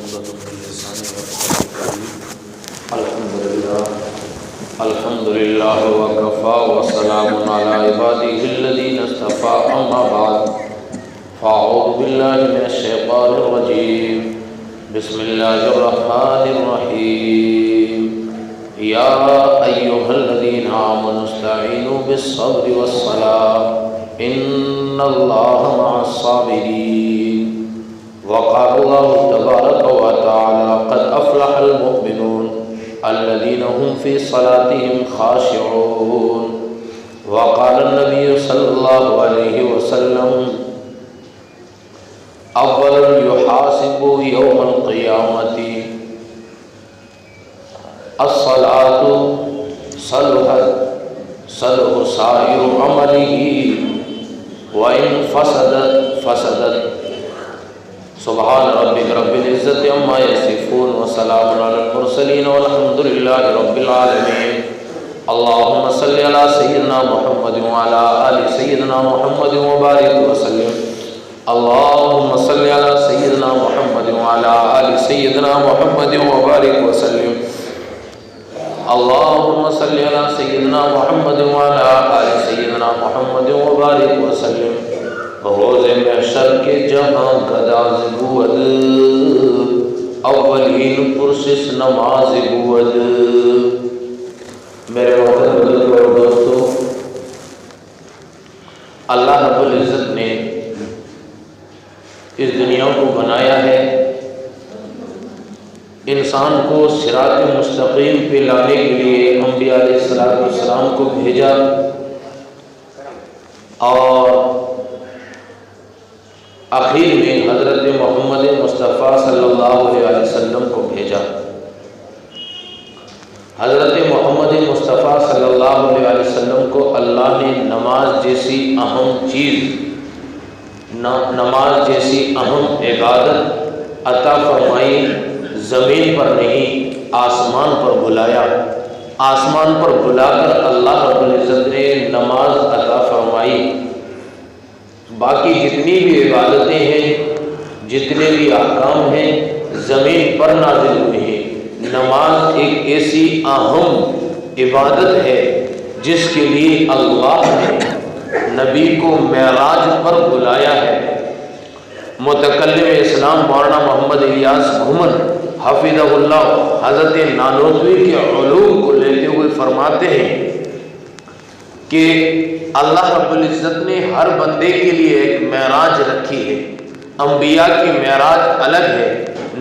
عقدة من لساني يفقهوا قولي. الحمد لله وكفى وسلام على عباده الذين اصطفى أما بعد فأعوذ بالله من الشيطان الرجيم بسم الله الرحمن الرحيم يا أيها الذين آمنوا استعينوا بالصبر والصلاة إن الله مع الصابرين. وقال الله تبارك وتعالى قد أفلح المؤمنون الذين هم في صلاتهم خاشعون. وقال النبي صلى الله عليه وسلم أول يحاسب يوم القيامة الصلاة صلح سائر عمله وإن فسدت. سبحان ربك رب العزة عما يصفون وسلام على المرسلين والحمد لله رب العالمين. اللهم صل على سيدنا محمد وعلى آل سيدنا محمد وبارك وسلم. اللهم صل على سيدنا محمد وعلى آل سيدنا محمد وبارك وسلم. اللهم صل على سيدنا محمد وعلى آل سيدنا محمد وبارك وسلم. روز محشر کے جہاں گداز بود اولین پرسس نماز بود. میرے محترم بزرگوں اور دوستو، اللہ رب العزت نے اس دنیا کو بنایا ہے انسان کو صراط مستقیم پہ لانے کے لیے انبیاء علیہ السلام کو بھیجا اور آخر میں حضرت محمد مصطفیٰ صلی اللہ علیہ وسلم کو بھیجا. حضرت محمد مصطفیٰ صلی اللہ علیہ وسلم کو اللہ نے نماز جیسی اہم چیز، نماز جیسی اہم عبادت عطا فرمائی. زمین پر نہیں، آسمان پر بلایا. آسمان پر بلا کر اللہ رب العزت نے نماز عطا فرمائی. باقی جتنی بھی عبادتیں ہیں، جتنے بھی احکام ہیں، زمین پر نازل ہوئے ہیں. نماز ایک ایسی اہم عبادت ہے جس کے لیے اللہ نے نبی کو معراج پر بلایا ہے. متکلم اسلام مولانا محمد الیاس گھومن حفظہ اللہ حضرت نانوتوی کے علوم کو لیتے ہوئے فرماتے ہیں کہ اللہ رب العزت نے ہر بندے کے لیے ایک معراج رکھی ہے. انبیاء کی معراج الگ ہے،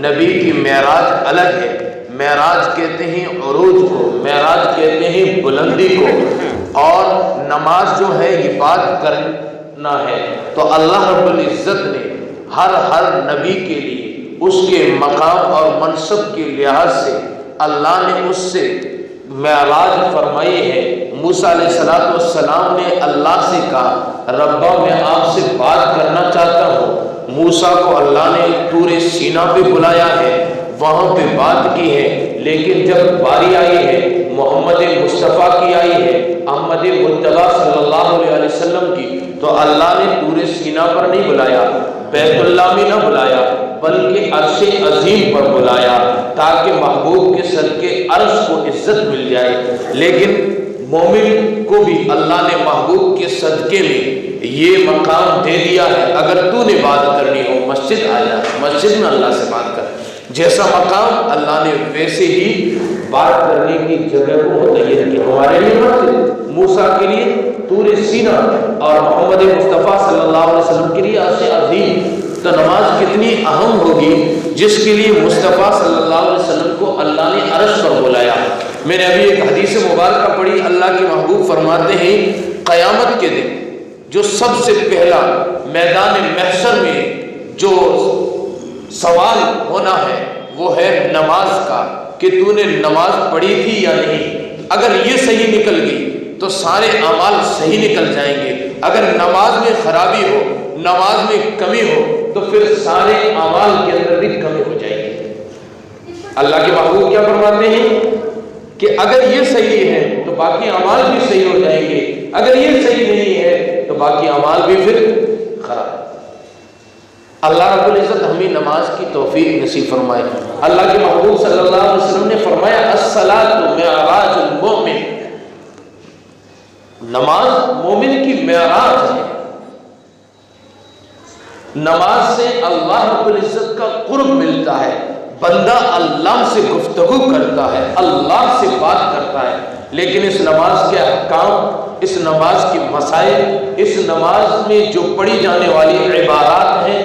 نبی کی معراج الگ ہے. معراج کہتے ہیں عروج کو، معراج کہتے ہیں بلندی کو. اور نماز جو ہے یہ بات کرنا ہے. تو اللہ رب العزت نے ہر نبی کے لیے اس کے مقام اور منصب کے لحاظ سے اللہ نے اس سے معراج فرمائی ہے. موسیٰ علیہ السلام نے اللہ سے کہا ربا میں آپ سے بات کرنا چاہتا ہوں. موسیٰ کو اللہ نے طور سینا پہ بلایا ہے، وہاں پہ بات کی ہے. لیکن جب باری آئی ہے محمد مصطفیٰ کی آئی ہے، احمد مجتبیٰ صلی اللہ علیہ وسلم کی، تو اللہ نے طور سینا پر نہیں بلایا، بیت اللہ میں نہ بلایا، بلکہ عرش عظیم پر بلایا تاکہ محبوب کے صدقے عرش کو عزت مل جائے. لیکن مومن کو بھی اللہ نے محبوب کے صدقے میں یہ مقام دے دیا ہے، اگر تو نے بات کرنی ہو مسجد آ جا، مسجد میں اللہ سے بات کر. جیسا مقام اللہ نے ویسے ہی بات کرنے کی جگہ کو متعین کی. ہمارے لیے مسجد، موسیٰ کے لیے طور سینا اور محمد مصطفیٰ صلی اللہ علیہ وسلم کے لیے عرش عظیم. تو نماز کتنی اہم ہوگی جس کے لیے مصطفیٰ صلی اللہ علیہ وسلم کو اللہ نے عرش پر بلایا. میں نے ابھی ایک حدیث مبارکہ پڑھی، اللہ کے محبوب فرماتے ہیں قیامت کے دن جو سب سے پہلا میدان محشر میں جو سوال ہونا ہے وہ ہے نماز کا، کہ تو نے نماز پڑھی تھی یا نہیں. اگر یہ صحیح نکل گئی تو سارے اعمال صحیح نکل جائیں گے. اگر نماز میں خرابی ہو، نماز میں کمی ہو، تو پھر سارے اعمال کے اندر بھی کمی ہو جائے گی. اللہ کے محبوب کیا فرماتے ہیں کہ اگر یہ صحیح ہے تو باقی اعمال بھی صحیح ہو جائیں گے، اگر یہ صحیح نہیں ہے تو باقی اعمال بھی پھر خراب. اللہ رب العزت ہمیں نماز کی توفیق نصیب فرمائے۔ اللہ کے محبوب صلی اللہ علیہ وسلم نے فرمایا الصلاۃ معراج المؤمن، نماز مومن کی معراج ہے۔ نماز سے اللہ رب العزت کا قرب ملتا ہے، بندہ اللہ سے گفتگو کرتا ہے، اللہ سے بات کرتا ہے۔ لیکن اس نماز کے احکام، اس نماز کی مسائل، اس نماز میں جو پڑھی جانے والی عبارات ہیں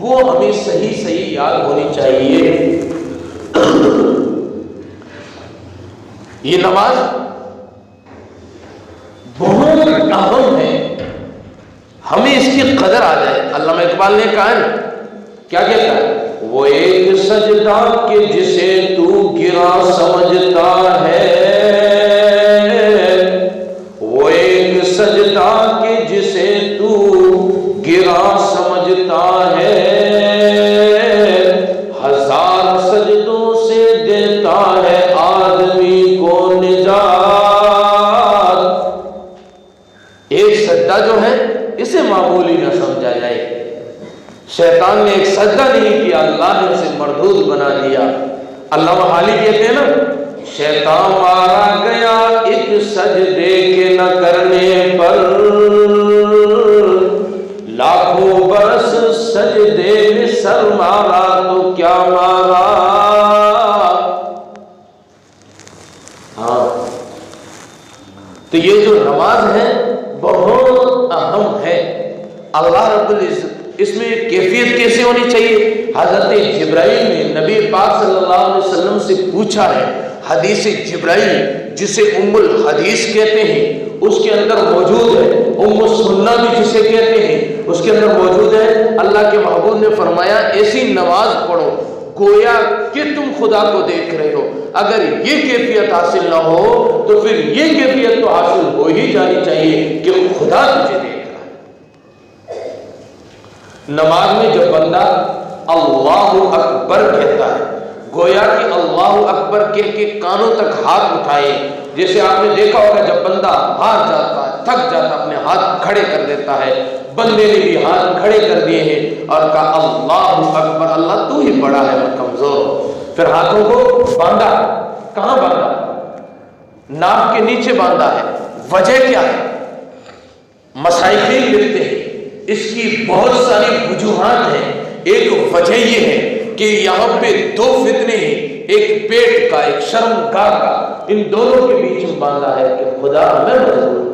وہ ہمیں صحیح یاد ہونی چاہیے۔ یہ نماز بہت اہم ہے، ہمیں اس کی قدر آ جائے۔ علامہ اقبال نے کہا ہے، کیا کہتا ہے؟ وہ ایک سجدہ کہ جسے تو گرا سمجھتا ہے، وہ ایک سجدہ کہ جسے تو گرا سمجھتا ہے، ہزار سجدوں سے دیتا ہے آدمی کو نجات۔ ایک سجدہ جو ہے اسے معمولی نہ سمجھا جائے۔ شیطان نے ایک سجدہ نہیں کیا، اللہ نے اسے مردود بنا دیا۔ علامہ حالی کہتے ہیں نا، شیطان مارا گیا ایک سجدے کے نہ کرنے پر، لاکھوں برس سجدے میں سر مارا تو کیا مارا۔ ہاں، تو یہ جو نماز ہے بہت اہم ہے۔ اللہ رب العزت اس میں کیفیت کیسے ہونی چاہیے؟ حضرت جبرائیل نے نبی پاک صلی اللہ علیہ وسلم سے پوچھا ہے۔ حدیث جبرائیل جسے ام الحدیث کہتے ہیں اس کے اندر موجود ہے، ام السنہ بھی جسے کہتے ہیں اس کے اندر موجود ہے۔ اللہ کے محبوب نے فرمایا ایسی نماز پڑھو گویا کہ تم خدا کو دیکھ رہے ہو۔ اگر یہ کیفیت حاصل نہ ہو تو پھر یہ کیفیت تو حاصل ہو ہی جانی چاہیے کہ خدا تجھے دیکھ رہا ہے۔ نماز میں جب بندہ اللہ اکبر کہتا ہے، گویا کہ اللہ اکبر کہہ کے کانوں تک ہاتھ اٹھائے، جیسے آپ نے دیکھا ہوگا جب بندہ ہار جاتا ہے، تھک جاتا ہے، اپنے ہاتھ کھڑے کر دیتا ہے۔ بندے نے بھی ہاتھ کھڑے کر دیے ہیں اور کہا اللہ اکبر، اللہ تو ہی بڑا ہے میں کمزور ہوں۔ پھر ہاتھوں کو باندھا، کہاں باندھا؟ ناک کے نیچے باندھا ہے۔ وجہ کیا ہے؟ مشائخین لکھتے ہیں اس کی بہت ساری وجوہات ہیں۔ ایک وجہ یہ ہے کہ یہاں پہ دو فتنے ہیں، ایک پیٹ کا، ایک شرمگاہ کا، ان دونوں کے بیچ میں باندھا ہے کہ خدا میں مجبور ہوں،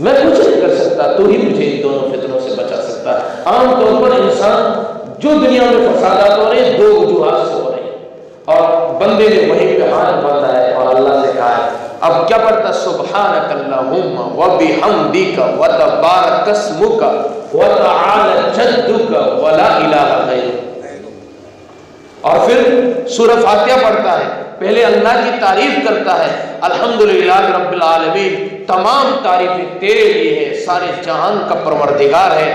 میں کچھ نہیں کر سکتا، تو ہی مجھے ان دونوں فتنوں سے بچا سکتا ہے۔ عام طور پر انسان جو دنیا میں فسادات ہو رہے ہیں دو وجوہات سے ہو رہے ہیں، اور بندے نے وہیں پہ ہاتھ باندھا ہے اور اللہ سے کہا ہے۔ اب کیا پڑھتا؟ سبحانک اللہم وبحمدک وتبارک اسمک وتعالی جدک ولا الہ غیرک۔ اور پھر سورہ فاتحہ پڑھتا ہے، پہلے اللہ کی تعریف کرتا ہے، الحمدللہ رب العالمین، تمام تعریفیں تیرے لیے ہیں، سارے جہان کا پروردگار ہے،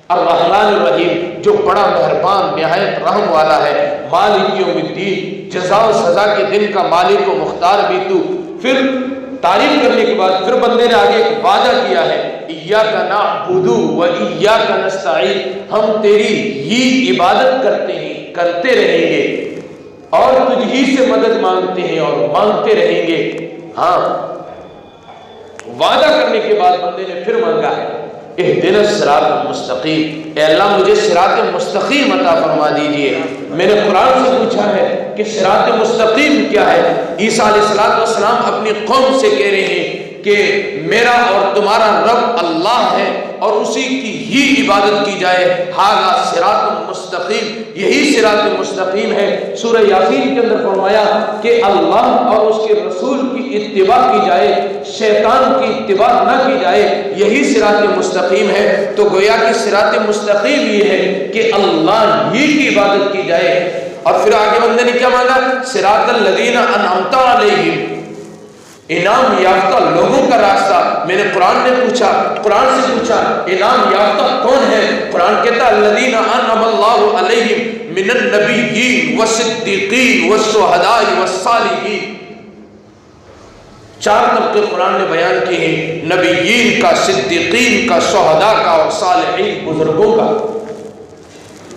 الرحمن الرحیم جو بڑا مہربان نہایت رحم والا ہے، مالک یوم الدین جزا و سزا کے دن کا مالک و مختار بھی تو۔ پھر تعریف کرنے کے بعد پھر بندے نے آگے ایک وعدہ کیا ہے، ایاک نعبد و ایاک نستعین، ہم تیری ہی عبادت کرتے ہیں، کرتے رہیں گے اور تجھ ہی سے مدد مانگتے ہیں اور مانگتے رہیں گے۔ ہاں، وعدہ کرنے کے بعد بندے نے پھر مانگا ہے، اہدنا الصراط المستقیم، اے اللہ مجھے صراط مستقیم عطا فرما دیجئے۔ میں نے قرآن سے پوچھا ہے کہ صراط مستقیم کیا ہے؟ عیسیٰ علیہ السلام اپنی قوم سے کہہ رہے ہیں کہ میرا اور تمہارا رب اللہ ہے اور اسی کی ہی عبادت کی جائے، ھذا صراط مستقیم، یہی صراط مستقیم ہے۔ سورہ یاسین کے اندر فرمایا کہ اللہ اور اس کے رسول کی اتباع کی جائے، شیطان کی اتباع نہ کی جائے، یہی صراط مستقیم ہے۔ تو گویا کہ صراط مستقیم یہ ہے کہ اللہ ہی کی عبادت کی جائے۔ اور پھر آگے بندے نے کیا مانگا؟ صراط الذین انعمت علیہم، انعام یافتہ لوگوں کا راستہ۔ میں نے قرآن سے پوچھا انعام یافتہ کون ہے؟ قرآن کہتا الذین انعم اللہ علیہم من النبیین والصدیقین والشہداء والصالحین، 4 طبقے قرآن نے بیان کیے ہیں، نبیین کا، صدیقین کا، شہداء کا اور صالحین بزرگوں کا۔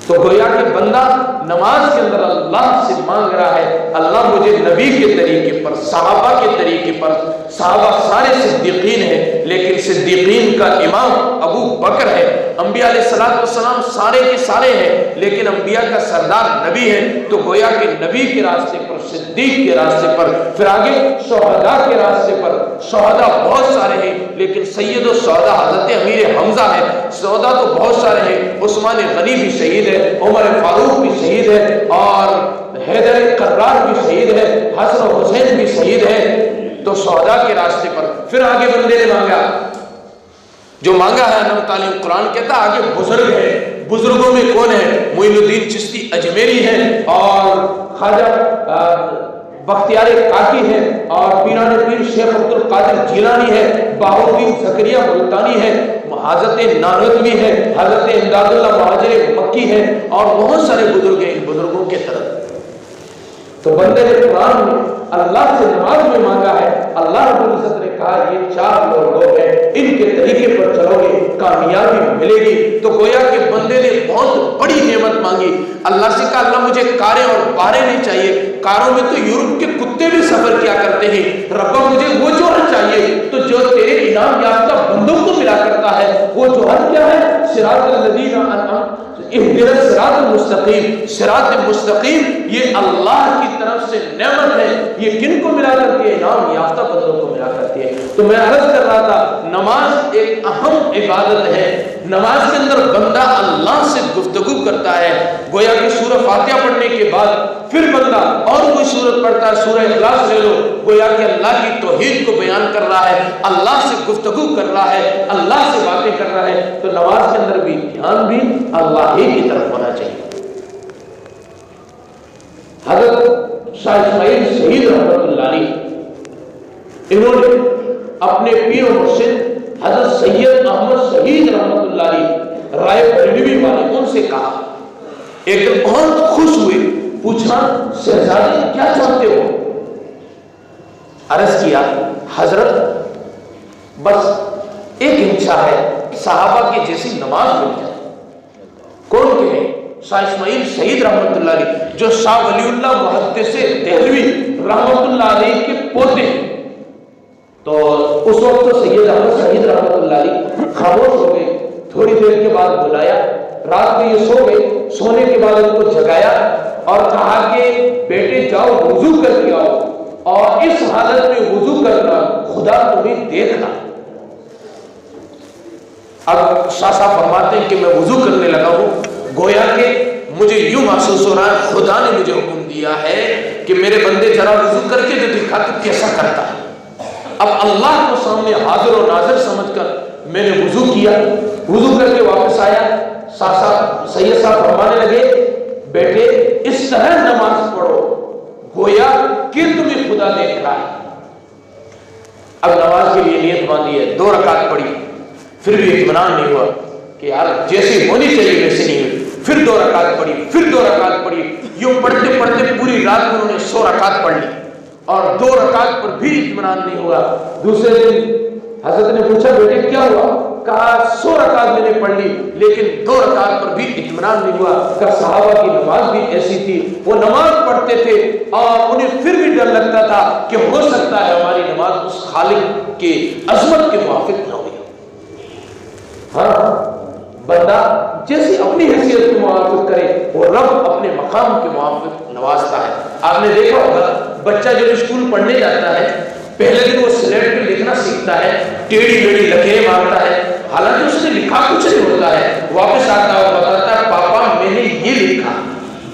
تو گویا کہ بندہ نماز کے اندر اللہ سے مانگ رہا ہے، اللہ مجھے نبی کے طریقے پر، صحابہ کے طریقے پر، صحابہ سارے صدیقین ہیں لیکن صدیقین کا امام ابو بکر ہے، انبیاء علیہ السلام سارے کے سارے ہیں لیکن انبیاء کا سردار نبی ہے، تو گویا کہ نبی کے راستے پر، صدیق کے راستے پر، پھر آگے شہداء کے راستے پر، شہداء بہت سارے ہیں لیکن سید الشہداء حضرت امیر حمزہ ہے، شہداء تو بہت سارے ہیں، عثمان غنی بھی شہید ہے، عمر فاروق بھی شہید ہے اور حیدر کرار بھی شہید ہے، حسن و حسین بھی شہید ہے، تو شہداء کے راستے پر۔ پھر آگے بندے نے مانگا، جو مانگا ہے اللہ تعالیٰ قرآن کہتا ہے آگے بزرگ ہے، بزرگوں میں کون ہے؟ معین الدین چشتی اجمیری ہے اور خواجہ بختیار کاکی ہے اور پیران پیر شیخ عبد القادر جیلانی ہے، بہاؤالدین زکریا ملتانی ہے، حضرت نانوتوی ہے، حضرت امداد اللہ مہاجر مکی ہے اور بہت سارے بزرگ ہیں، ان بزرگوں کے طرف۔ تو بندے نے قرآن میں اللہ سے نماز میں مانگا ہے، اللہ رب العزت نے کہا یہ 4 لوگ ہیں، ان کے طریقے پر چلو گے کامیابی ملے گی۔ تو گویا کہ بندے نے بہت بڑی نعمت مانگی، اللہ سے کہا اللہ مجھے کاریں اور باریں نہیں چاہیے، کاروں میں تو یورپ کے کتے بھی سفر کیا کرتے ہیں، ربا مجھے وہ جوہر چاہیے تو جو تیرے انعام یافتہ بندوں کو ملا کرتا ہے، وہ جوہر کیا ہے؟ صراط الذین انعمت اہدنا الصراط المستقیم، صراط مستقیم یہ اللہ کی طرف سے نعمت ہے، یہ کن کو ملا کرتی ہے؟ انعام یافتہ بندوں کو ملا کرتی ہے۔ تو میں عرض کر رہا تھا نماز ایک اہم عبادت ہے، نماز کے اندر بندہ اللہ سے گفتگو کرتا ہے، گویا کہ سورہ فاتحہ پڑھنے کے بعد پھر بندہ اور کوئی سورت پڑھتا ہے، سورہ اخلاص لے لو، گویا کہ اللہ کی توحید کو بیان کر رہا ہے، اللہ سے گفتگو کر رہا ہے، اللہ سے باتیں کر رہا ہے، تو نماز کے اندر بھی دھیان بھی اللہ ہی کی طرف ہونا چاہیے۔ حضرت شاہ اسماعیل شہید رحمۃ اللہ علیہ، انہوں نے اپنے پیر و مرشد حضرت سید احمد شہید رحمۃ اللہ علیہ رائے بریلوی والے، ان سے کہا، ایک دن بہت خوش ہوئے، پوچھا شہزادے کیا چاہتے ہو؟ عرض کیا حضرت بس ایک اچھا ہے، صحابہ کی جیسی نماز مل جائے۔ کون کہے؟ شاہ اسماعیل شہید رحمۃ اللہ علیہ، جو شاہ ولی اللہ محدث دہلوی رحمۃ اللہ علیہ کے پوتے ہیں۔ تو اس وقت تو سید احمد شہید رحمۃ اللہ علیہ خاموش ہو گئے، تھوڑی دیر کے بعد بلایا، رات میں یہ سو گئے، سونے کے بعد ان کو جگایا اور کہا کہ بیٹے جاؤ وضو کر کے آؤ، اور اس حالت میں وضو کرنا خدا تمہیں دیکھنا۔ اب شاہ صاحب فرماتے ہیں کہ میں وضو کرنے لگا ہوں، گویا کہ مجھے یوں محسوس ہو رہا ہے خدا نے مجھے حکم دیا ہے کہ میرے بندے ذرا وضو کر کے جو دکھا کہ کیسا کرتا ہے۔ اب اللہ کو سامنے حاضر و ناظر سمجھ کر میں نے وضو کیا، وضو کر کے واپس آیا، سید صاحب فرمانے لگے بیٹے اس طرح نماز پڑھو گویا کہ تمہیں خدا دیکھ رہا ہے۔ اب نماز کے لیے نیت باندھی ہے، 2 رکعت پڑھی، پھر بھی اطمینان نہیں ہوا کہ یار جیسی ہونی چاہیے ویسے نہیں ہوئی، پھر 2 رکعت پڑھی، پھر 2 رکعت پڑھی، یوں پڑھتے پڑھتے پوری رات میں انہوں نے 100 رکعت پڑھ لی اور 2 رکعت پر بھی اطمینان نہیں ہوا۔ دوسرے دن حضرت نے پوچھا بیٹے کیا ہوا؟ کہا 100 رکعت میں نے پڑھ لی لیکن 2 رکعت پر بھی اطمینان نہیں ہوا۔ کہ صحابہ کی نماز بھی ایسی تھی، وہ نماز پڑھتے تھے اور انہیں پھر بھی ڈر لگتا تھا کہ ہو سکتا ہے ہماری نماز اس خالق کی عظمت کے موافق نہ ہوئی۔ ہاں بندہ جیسی اپنی حیثیت کے موافق کرے وہ رب اپنے مقام کے موافق نوازتا ہے۔ آپ نے دیکھا ہوگا بچہ جب اسکول پڑھنے جاتا ہے پہلے دن وہ سلیٹ پہ لکھنا سیکھتا ہے، ٹیڑھی میڑھی لکیریں مارتا ہے، حالانکہ اس نے لکھا کچھ نہیں ہوتا ہے، واپس آتا ہے اور بتاتا ہے پاپا میں نے یہ لکھا۔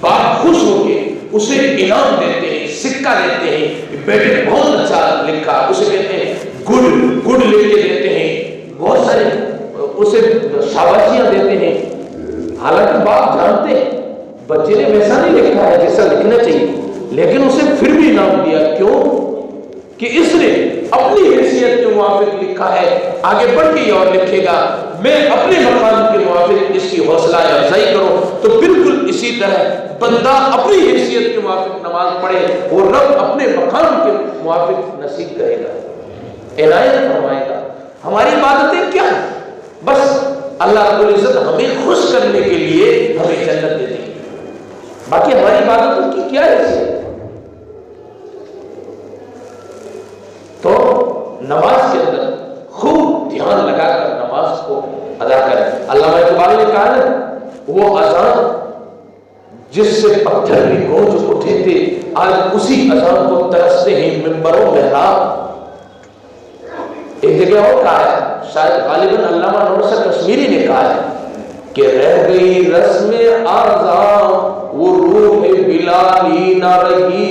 باپ خوش ہو کے اسے انعام دیتے ہیں، سکہ دیتے ہیں، بیٹے بہت اچھا لکھا، اسے کہتے ہیں گڈ لکھ کے دیتے ہیں، بہت سارے اسے شاباشیاں دیتے ہیں۔ حالانکہ باپ جانتے ہیں بچے نے ویسا نہیں لکھا ہے جیسا لکھنا چاہیے، لیکن اسے پھر بھی انعام دیا۔ کیوں؟ کہ اس نے اپنی حیثیت کے موافق لکھا ہے، آگے بڑھ کے یہ اور لکھے گا، میں اپنے مقام کے موافق اس کی حوصلہ افزائی کرو۔ تو بالکل اسی طرح بندہ اپنی حیثیت کے موافق نماز پڑھے، وہ رب اپنے مقام کے موافق نصیب کرے گا۔ عنایت فرمائے گا۔ ہماری عبادتیں کیا ہیں؟ بس اللہ رب العزت ہمیں خوش کرنے کے لیے ہمیں جنت دے دیں گے، باقی ہماری عبادتوں کی کیا حیثیت؟ تو نماز کے اندر خوب دھیان لگا کر نماز کو ادا کریں۔ علامہ اقبال نے کہا ہے وہ اذان جس سے پتھر بھی گونج اٹھے تھے، آج اسی اذان کو ترستے ہیں منبروں محراب۔ ایک جگہ اور کہا ہے، شاید غالباً علامہ نور شاہ کشمیری نے کہا ہے کہ رہ گئی رسم آذان وہ روح بلالی نہ رہی،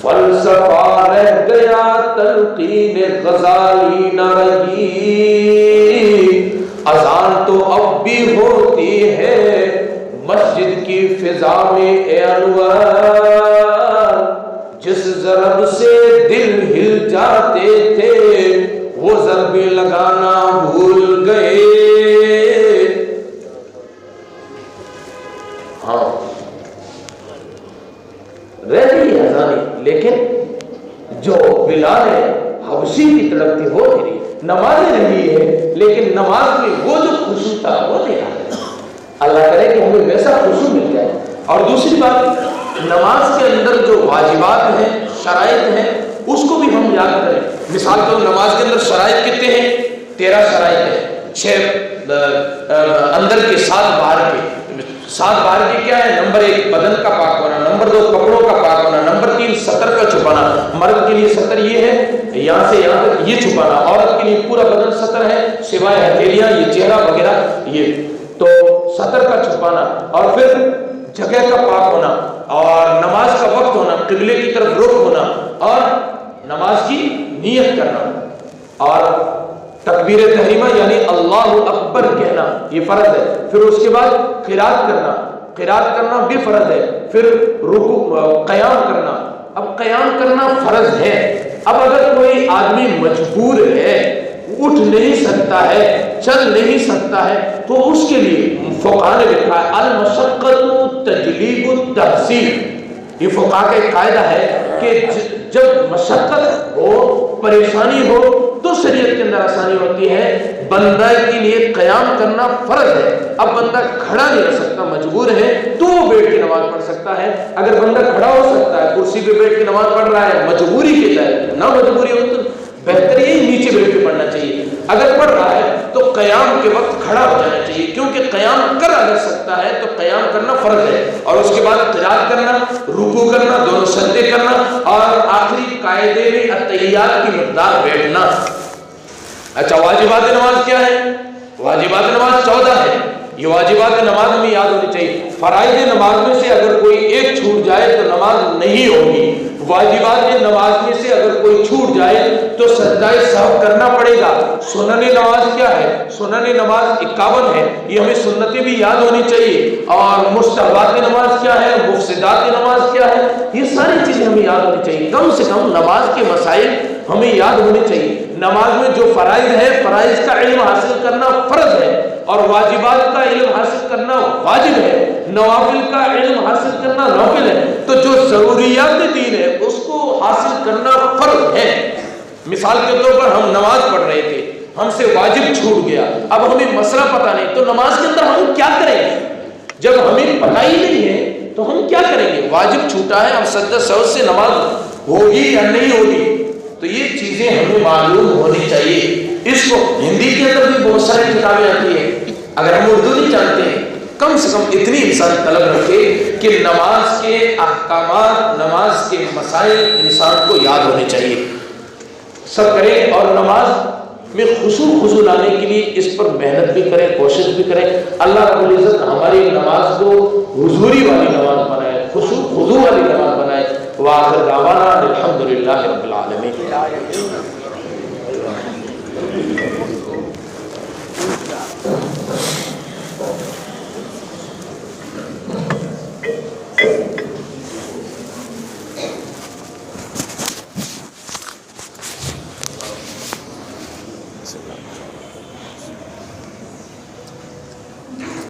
فلسفہ رہ گیا تلقین غزالی نہ رہی، اذان تو اب بھی ہوتی ہے مسجد کی فضا میں اے انوار، جس ضرب سے دل ہل جاتے تھے وہ ضربیں لگانا بھول گئے۔ ہاں رہ گئی اذانیں، لیکن جو بلال حبشی کی طرف تھی وہ نہیں، نمازیں رہی ہے لیکن نماز میں وہ جو خشوع تھا وہ نہیں رہا۔ اللہ کرے کہ ہمیں ویسا خشوع مل جائے۔ اور دوسری بات، نماز کے اندر جو واجبات ہیں، شرائط ہیں، اس کو بھی ہم یاد کریں۔ مثال تو نماز کے اندر شرائط کتنے ہیں؟ 13 شرائط ہیں، 6 اندر کے 7 باہر کے۔ 7 باہر کے کیا ہے؟ نمبر 1 بدن کا پاک ہونا، نمبر 2 کپڑوں کا پاک ہونا، نمبر 3 سطر کا چھپانا۔ مرد کے لیے سطر یہ ہے یہاں سے یہاں تک یہ چھپانا، عورت کے لیے پورا بدن سطر ہے سوائے ہتھیلیاں، یہ چہرہ وغیرہ یہ، تو سطر کا چھپانا، اور پھر جگہ کا پاک ہونا، اور نماز کا وقت ہونا، قبلے کی طرف رخ ہونا، اور نماز کی نیت کرنا، اور تکبیر تحریمہ یعنی اللہ اکبر کہنا یہ فرض ہے۔ پھر اس کے بعد قرات کرنا بھی فرض ہے، پھر رکوع قیام کرنا۔ اب قیام کرنا فرض ہے، اب اگر کوئی آدمی مجبور ہے، اٹھ نہیں سکتا ہے، چل نہیں سکتا ہے، تو اس کے لیے فقہاء نے لکھا ہے المشقۃ تجلیب التحصیل۔ یہ فقہاء کا ایک قاعدہ ہے کہ جب مشقت ہو، پریشانی ہو، تو شریعت کے اندر آسانی ہوتی ہے۔ بندہ کے لیے قیام کرنا فرض ہے، اب بندہ کھڑا نہیں رہ سکتا، مجبور ہے، تو وہ بیٹھ کے نماز پڑھ سکتا ہے۔ اگر بندہ کھڑا ہو سکتا ہے، کرسی پہ بیٹھ کے نماز پڑھ رہا ہے، مجبوری کے تحت، نہ مجبوری ہو تو بہتر یہ نیچے بیٹھ کے پڑھنا چاہیے۔ اگر پڑھ رہا ہے تو قیام کے وقت کھڑا ہو جانا چاہیے، کیونکہ قیام کر اگر سکتا ہے تو قیام کرنا فرض ہے، اور اس کے بعد قرات کرنا، رکوع کرنا، دونوں سجدے کرنا، اور آخری قاعدے میں التحیات کی مقدار بیٹھنا۔ اچھا واجبات نماز کیا ہے؟ واجبات نماز 14 ہے۔ یہ واجبات نماز ہمیں یاد ہونی چاہیے۔ فرائض نماز میں سے اگر کوئی ایک چھوٹ جائے تو نماز نہیں ہوگی۔ واجبات نماز میں سے اگر کوئی چھوٹ جائے تو سجدہ سہو کرنا پڑے گا۔ سنن نماز کیا ہے؟ سنن نماز 51 ہے، یہ ہمیں سنتیں بھی یاد ہونی چاہیے۔ اور مستحبات نماز کیا ہے؟ مفسدات نماز کیا ہے؟ یہ ساری چیزیں ہمیں یاد ہونی چاہیے۔ کم سے کم نماز کے مسائل ہمیں یاد ہونے چاہیے۔ نماز میں جو فرائض ہے، فرائض کا علم حاصل کرنا فرض ہے، اور واجبات کا علم حاصل کرنا واجب ہے، نوافل کا علم حاصل کرنا نافل ہے۔ تو جو ضروریات دین ہے اس کو حاصل کرنا فرض ہے۔ مثال کے طور پر ہم نماز پڑھ رہے تھے، ہم سے واجب چھوٹ گیا، اب ہمیں مسئلہ پتہ نہیں، تو نماز کے اندر ہم کیا کریں گے؟ جب ہمیں پتہ ہی نہیں ہے تو ہم کیا کریں گے؟ واجب چھوٹا ہے، ہم سجدہ سہو سے نماز ہوگی یا نہیں ہوگی، تو یہ چیزیں ہمیں معلوم ہونی چاہیے۔ اس کو ہندی کے اندر بھی بہت ساری کتابیں آتی ہیں، اگر ہم اردو نہیں جانتے ہیں کم سے کم اتنی انسان طلب رکھے کہ نماز کے احکامات، نماز کے مسائل انسان کو یاد ہونے چاہیے۔ سب کریں، اور نماز میں خضوع لانے کے لیے اس پر محنت بھی کریں، کوشش بھی کریں۔ اللہ رب العزت ہماری نماز کو حضوری والی نماز بنائے، خضوع والی نماز بنائے۔ وآخر دعوانا الحمدللہ رب العالمین۔